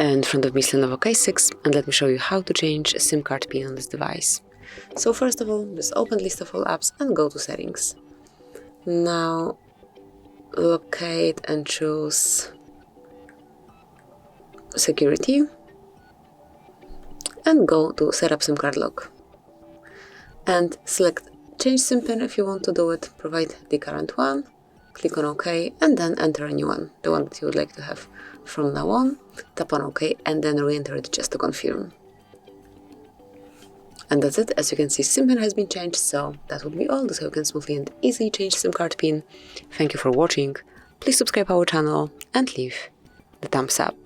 In front of me is Lenovo K6, and let me show you how to change a SIM card pin on this device. So first of all, just open list of all apps and go to settings. Now locate and choose security and go to setup SIM card lock. And select change SIM pin if you want to do it, provide the current one, click on OK, and then enter a new one, the one that you would like to have from now on. Tap on OK and then re-enter it just to confirm. And that's it. As you can see, SIM pin has been changed, so that would be all. This is how you can smoothly and easily change SIM card pin. Thank you for watching. Please subscribe our channel and leave the thumbs up.